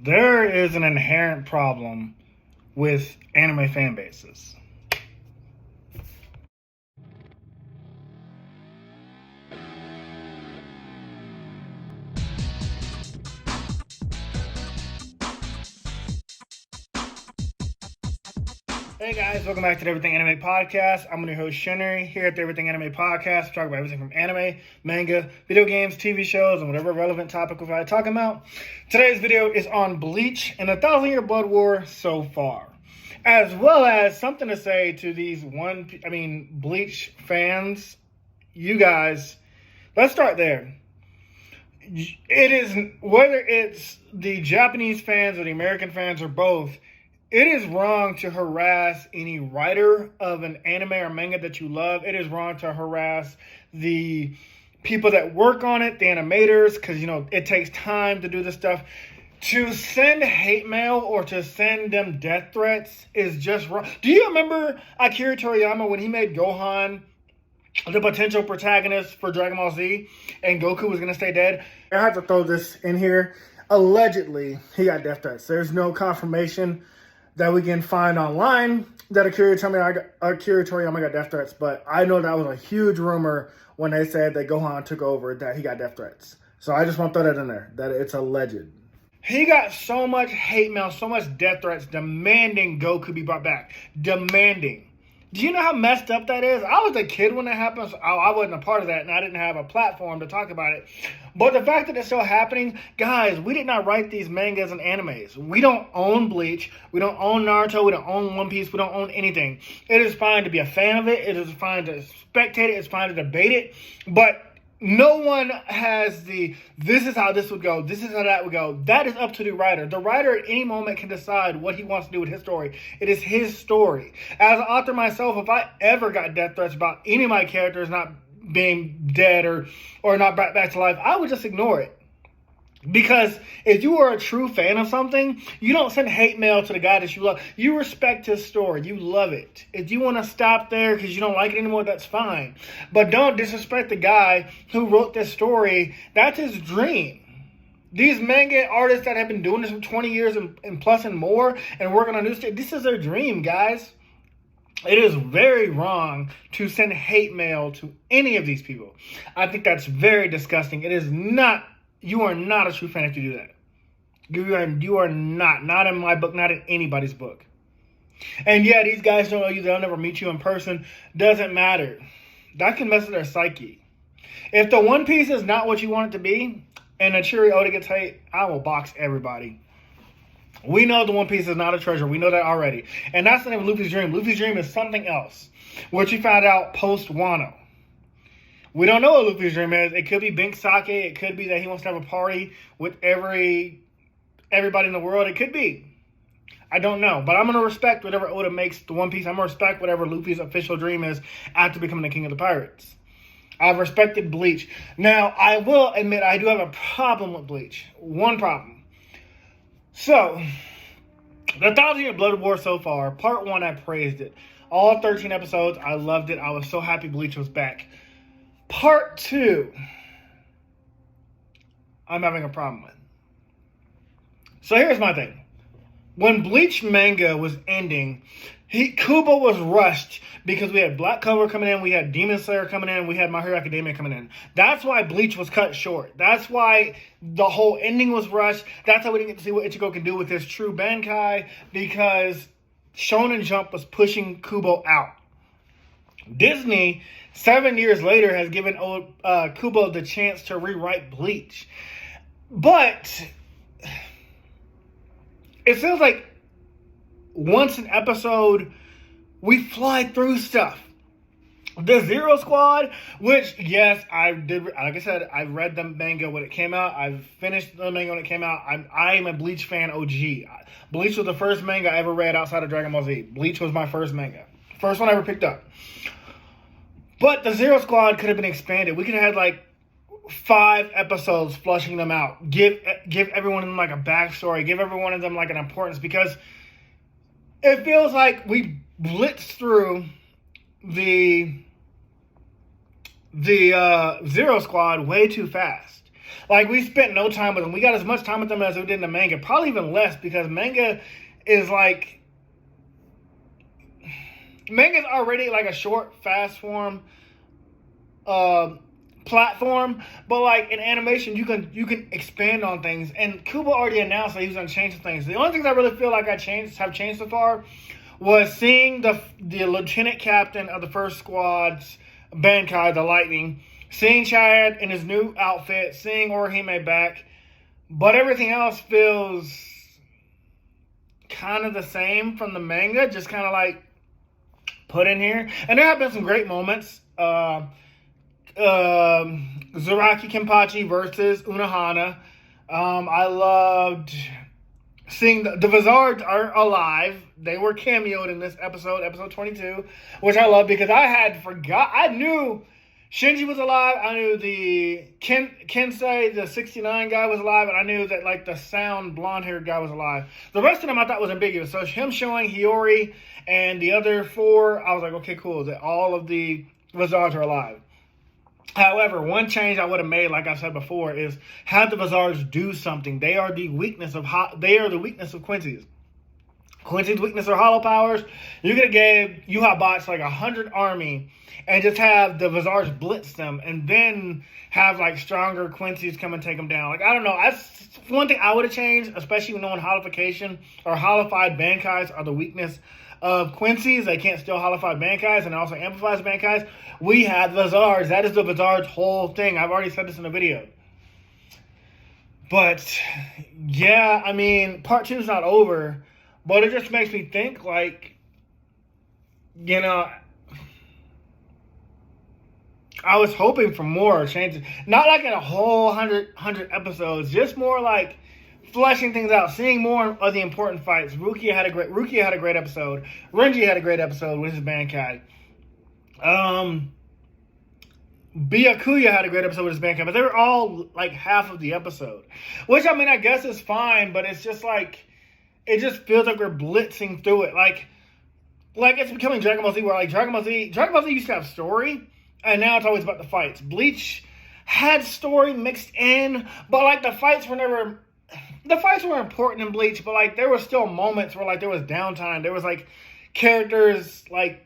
There is an inherent problem with anime fan bases. Hey guys, welcome back to the Everything Anime Podcast. I'm your host Shinry here at the Everything Anime Podcast. We talk about everything from anime, manga, video games, TV shows, and whatever relevant topic we're talking about. Today's video is on Bleach and the 1,000-Year Blood War so far, as well as something to say to these Bleach fans. You guys, let's start there. It is, whether it's the Japanese fans or the American fans or both, it is wrong to harass any writer of an anime or manga that you love. It is wrong to harass the people that work on it, the animators, because, it takes time to do this stuff. To send hate mail or to send them death threats is just wrong. Do you remember Akira Toriyama when he made Gohan the potential protagonist for Dragon Ball Z and Goku was going to stay dead? I have to throw this in here. Allegedly, he got death threats. There's no confirmation that we can find online that Akira Toriyama got death threats, but I know that was a huge rumor when they said that Gohan took over, that he got death threats. So I just want to throw that in there, that it's alleged. He got so much hate mail, so much death threats demanding Goku be brought back. Demanding. Do you know how messed up that is? I was a kid when that happened, so I wasn't a part of that, and I didn't have a platform to talk about it. But the fact that it's still happening, guys, we did not write these mangas and animes. We don't own Bleach. We don't own Naruto. We don't own One Piece. We don't own anything. It is fine to be a fan of it. It is fine to spectate it. It's fine to debate it. But no one has this is how this would go, this is how that would go. That is up to the writer. The writer at any moment can decide what he wants to do with his story. It is his story. As an author myself, if I ever got death threats about any of my characters not being dead or not brought back to life, I would just ignore it. Because if you are a true fan of something, you don't send hate mail to the guy that you love. You respect his story. You love it. If you want to stop there because you don't like it anymore, that's fine. But don't disrespect the guy who wrote this story. That's his dream. These manga artists that have been doing this for 20 years and plus and more and working on new stuff, this is their dream, guys. It is very wrong to send hate mail to any of these people. I think that's very disgusting. It is not. You are not a true fan if you do that. You are not in my book, not in anybody's book. And yeah, these guys don't know you, they'll never meet you in person. Doesn't matter. That can mess with their psyche. If the One Piece is not what you want it to be, and a Chiri Oda gets hate, I will box everybody. We know the One Piece is not a treasure. We know that already. And that's the name of Luffy's dream. Luffy's dream is something else, which we found out post-Wano. We don't know what Luffy's dream is. It could be Bink Sake. It could be that he wants to have a party with everybody in the world. It could be. I don't know. But I'm going to respect whatever Oda makes the One Piece. I'm going to respect whatever Luffy's official dream is after becoming the king of the pirates. I've respected Bleach. Now, I will admit I do have a problem with Bleach. One problem. So, the 1,000-Year Blood War so far, part 1, I praised it. All 13 episodes, I loved it. I was so happy Bleach was back. Part 2, I'm having a problem with. So here's my thing. When Bleach manga was ending, Kubo was rushed because we had Black Clover coming in, we had Demon Slayer coming in, we had My Hero Academia coming in. That's why Bleach was cut short. That's why the whole ending was rushed. That's how we didn't get to see what Ichigo can do with his true Bankai, because Shonen Jump was pushing Kubo out. Disney, 7 years later, has given Kubo the chance to rewrite Bleach. But it feels like once an episode, we fly through stuff. The Zero Squad, which, yes, I did. Like I said, I read the manga when it came out. I've finished the manga when it came out. I'm a Bleach fan OG. Bleach was the first manga I ever read outside of Dragon Ball Z. Bleach was my first manga. First one I ever picked up. But the Zero Squad could have been expanded. We could have had like 5 episodes flushing them out. Give every one of them like a backstory. Give every one of them like an importance, because it feels like we blitzed through the Zero Squad way too fast. Like, we spent no time with them. We got as much time with them as we did in the manga. Probably even less, because manga is like... Manga's already like a short, fast form platform. But like in animation, you can expand on things. And Kubo already announced that he was going to change some things. The only things I really feel like have changed so far was seeing the lieutenant captain of the first squad's Bankai, the Lightning, seeing Chad in his new outfit, seeing Orihime back, but everything else feels kind of the same from the manga, just kind of like put in here. And there have been some great moments. Zaraki Kenpachi versus Unohana. I loved seeing the Vizards are alive. They were cameoed in this episode 22, which I love because I knew Shinji was alive. I knew the Kensei, the 69 guy, was alive, and I knew that like the sound blonde-haired guy was alive. The rest of them I thought was ambiguous. So him showing Hiyori and the other four, I was like, okay, cool. That all of the Vizards are alive. However, one change I would have made, like I said before, is have the Vizards do something. They are the weakness of Quincy's. Quincy's weakness are hollow powers. You could have gave Yuha like 100 army and just have the Vizards blitz them and then have like stronger Quincy's come and take them down. Like, I don't know. That's one thing I would have changed, especially knowing holification or holified Bankais are the weakness of Quincy's. They can't steal holified Bankais, and it also amplifies Bankais. We had Vizards. That is the Vizards' whole thing. I've already said this in the video. But, yeah, I mean, part 2 is not over. But it just makes me think, like, you know, I was hoping for more changes. Not like in a whole 100 episodes. Just more like fleshing things out. Seeing more of the important fights. Rukia had a great episode. Renji had a great episode with his Bankai. Byakuya had a great episode with his Bankai. But they were all like half of the episode. Which, I mean, I guess is fine. But it's just like... It just feels like we're blitzing through it. Like it's becoming Dragon Ball Z, where like Dragon Ball Z used to have story, and now it's always about the fights. Bleach had story mixed in, but like the fights were important in Bleach, but like there were still moments where like there was downtime. There was like characters like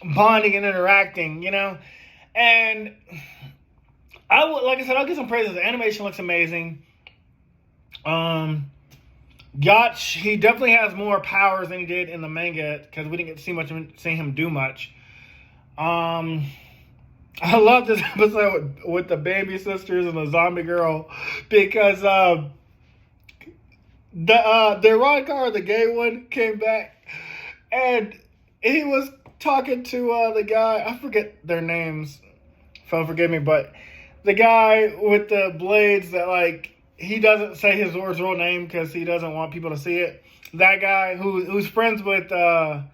bonding and interacting, you know? And like I said, I'll give some praises. The animation looks amazing. Yacht, he definitely has more powers than he did in the manga because we didn't get to see him do much. I love this episode with the baby sisters and the zombie girl because the Roncar, the gay one, came back and he was talking to the guy. I forget their names, so forgive me, but the guy with the blades that like. He doesn't say his real name because he doesn't want people to see it. That guy who's friends with, God,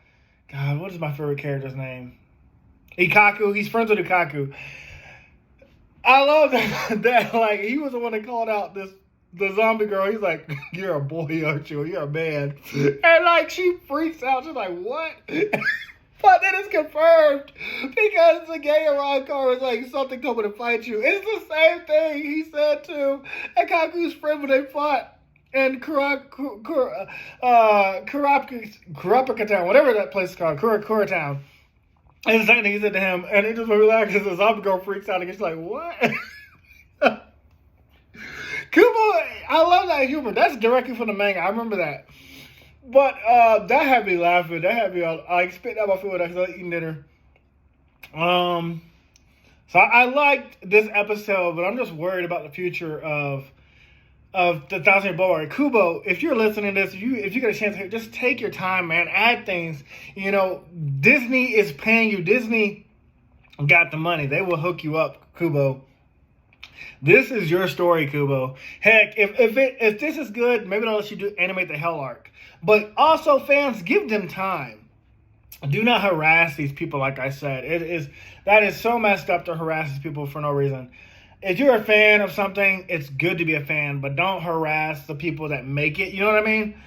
what is my favorite character's name? Ikaku. He's friends with Ikaku. I love that like, he was the one that called out the zombie girl. He's like, you're a boy, aren't you? You're a man. And, like, she freaks out. She's like, what? But then it's confirmed because the gay Roncar was like, something told me to fight you. It's the same thing he said to Akaku's friend when they fought in Kurapika Town, whatever that place is called, Kura Town. And the same thing he said to him, and it just made me laugh because the zombie girl freaks out and she's like, what? Kubo, I love that humor. That's directly from the manga. I remember that. But that had me laughing. That had me like spitting out my food as I was eating dinner. So I liked this episode, but I'm just worried about the future of the 1,000-Year Blood. Kubo, if you're listening to this, if you get a chance, just take your time, man. Add things. You know, Disney is paying you. Disney got the money. They will hook you up, Kubo. This is your story, Kubo. Heck, if this is good, maybe they'll let you animate the Hell Arc. But also, fans, give them time. Do not harass these people, like I said. That is so messed up to harass these people for no reason. If you're a fan of something, it's good to be a fan, but don't harass the people that make it. You know what I mean?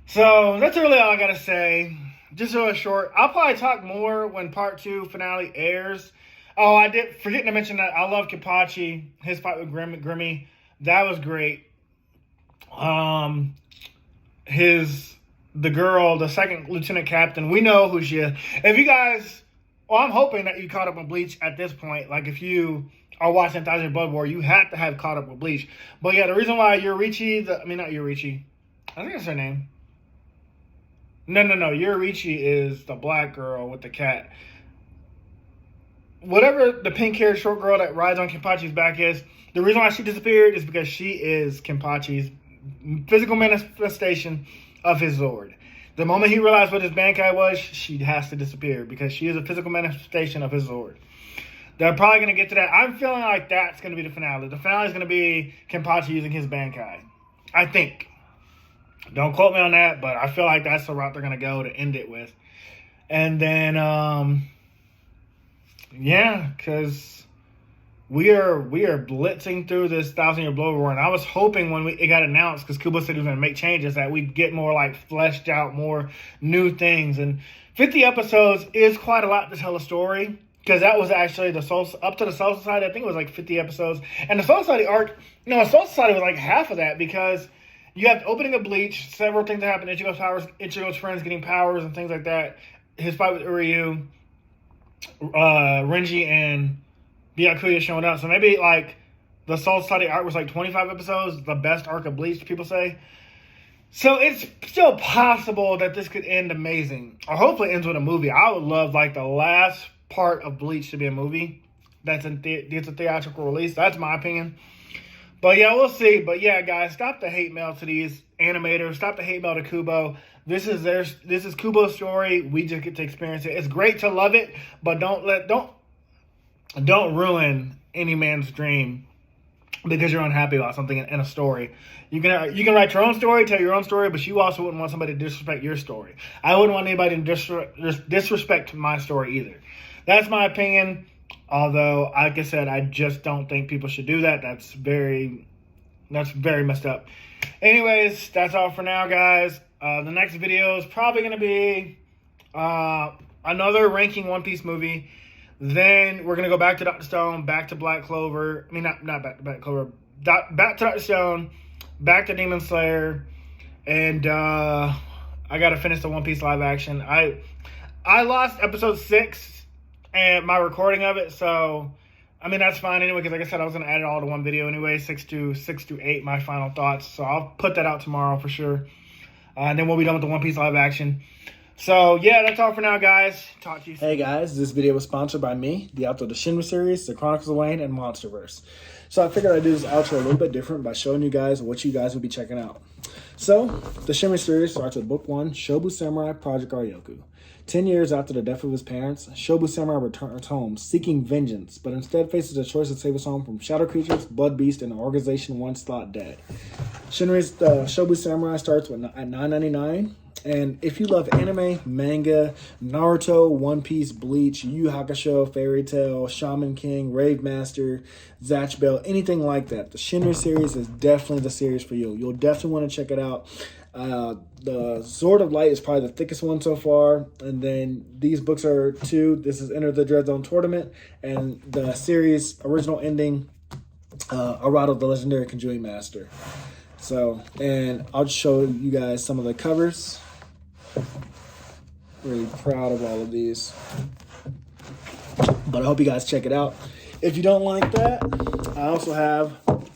So, that's really all I got to say. Just really short. I'll probably talk more when part 2 finale airs. Oh, I did forgetting to mention that I love Kenpachi. His fight with Grimmy, that was great. The girl, the second lieutenant captain, we know who she is. If you guys, well, I'm hoping that you caught up with Bleach at this point. Like, if you are watching Thousand Blood War, you have to have caught up with Bleach. But yeah, the reason why Yurichi, not Yurichi, I think that's her name. No. Yurichi is the black girl with the cat. Whatever the pink-haired short girl that rides on Kenpachi's back is, the reason why she disappeared is because she is Kenpachi's physical manifestation of his Zord. The moment he realized what his Bankai was, she has to disappear because she is a physical manifestation of his Zord. They're probably going to get to that. I'm feeling like that's going to be the finale. The finale is going to be Kenpachi using his Bankai. I think. Don't quote me on that, but I feel like that's the route they're going to go to end it with. And then, yeah, because we are blitzing through this 1,000-year blow war, and I was hoping when it got announced, because Kubo said he was going to make changes, that we'd get more like fleshed out, more new things. And 50 episodes is quite a lot to tell a story, because that was actually up to the Soul Society. I think it was like 50 episodes, and the Soul Society arc. No, the Soul Society was like half of that, because you have the opening of Bleach, several things that happen. Ichigo's friends getting powers and things like that. His fight with Uryu, Renji, and Byakuya showing up. So maybe like the Soul Society arc was like 25 episodes, the best arc of Bleach, people say. So it's still possible that this could end amazing, or hopefully ends with a movie. I would love like the last part of Bleach to be a movie that's gets a theatrical release. That's my opinion. But yeah, we'll see. But yeah, guys, stop the hate mail to these animators. Stop the hate mail to Kubo. This is Kubo's story. We just get to experience it. It's great to love it, but don't ruin any man's dream because you're unhappy about something in a story. You can write your own story, tell your own story, but you also wouldn't want somebody to disrespect your story. I wouldn't want anybody to disrespect my story either. That's my opinion. Although, like I said, I just don't think people should do that. That's very messed up. Anyways, that's all for now, guys. The next video is probably going to be another ranking One Piece movie. Then we're going to go back to Dr. Stone, back to Black Clover. I mean, not back to Black Clover. Back to Dr. Stone, back to Demon Slayer. And I got to finish the One Piece live action. I lost episode 6 and my recording of it, so I mean that's fine anyway, because like I said, I was gonna add it all to one video anyway, 6 to 8, my final thoughts. So I'll put that out tomorrow for sure, and then we'll be done with the One Piece live action. So yeah, that's all for now, guys. Talk to you soon. Hey guys, this video was sponsored by me, the author of the Shinry series, the Chronicles of Wayne, and Monsterverse. So I figured I'd do this outro a little bit different by showing you guys what you guys would be checking out. So the Shinry series starts with Book 1, Shobu Samurai Project Aryoku. 10 years after the death of his parents, Shobu Samurai returns home seeking vengeance, but instead faces a choice to save his home from shadow creatures, blood beasts, and an organization once thought dead. Shinry's Shobu Samurai starts at $9.99, and if you love anime, manga, Naruto, One Piece, Bleach, Yu Yu Hakusho, Fairy Tail, Shaman King, Rave Master, Zatch Bell, anything like that, the Shinry series is definitely the series for you. You'll definitely want to check it out. The Sword of Light is probably the thickest one so far, and then these books are 2. This is Enter the Dread Zone Tournament, and the series original ending, Arado the Legendary Conjuring Master. So, and I'll just show you guys some of the covers. Really proud of all of these, but I hope you guys check it out. If you don't like that, I also have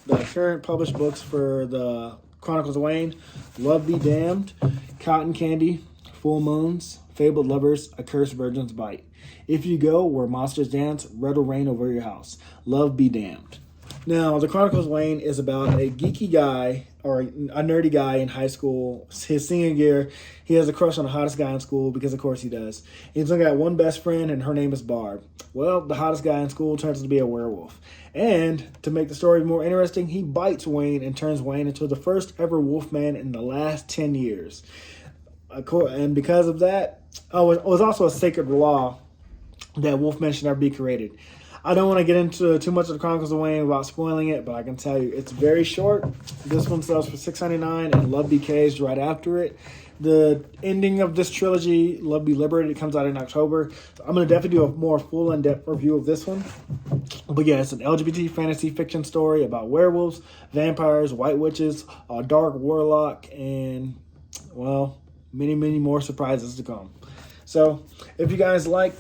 the current published books for the Chronicles of Wayne, Love Be Damned, Cotton Candy, Full Moons, Fabled Lovers, A Cursed Virgin's Bite. If You Go Where Monsters Dance, Red will Reign Over Your House. Love Be Damned. Now, the Chronicles of Wayne is about a geeky guy, or a nerdy guy in high school. His senior year, he has a crush on the hottest guy in school, because of course he does. He's only got one best friend, and her name is Barb. Well, the hottest guy in school turns out to be a werewolf. And to make the story more interesting, he bites Wayne and turns Wayne into the first ever wolfman in the last 10 years. And because of that, it was also a sacred law that wolfmen should never be created. I don't want to get into too much of the Chronicles of Wayne without spoiling it, but I can tell you it's very short. This one sells for $6.99, and Love Decays right after it. The ending of this trilogy, Love Be Liberated, comes out in October. So I'm going to definitely do a more full in-depth review of this one. But yeah, it's an LGBT fantasy fiction story about werewolves, vampires, white witches, a dark warlock, and, well, many, many more surprises to come. So if you guys like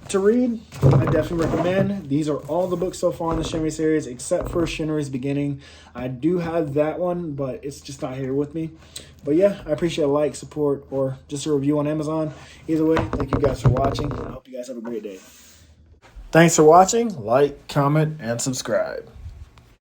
to read, I definitely recommend. These are all the books so far in the Shinry series, except for Shinry's Beginning. I do have that one, but it's just not here with me. But yeah, I appreciate a like, support, or just a review on Amazon. Either way, thank you guys for watching. I hope you guys have a great day. Thanks for watching. Like, comment, and subscribe.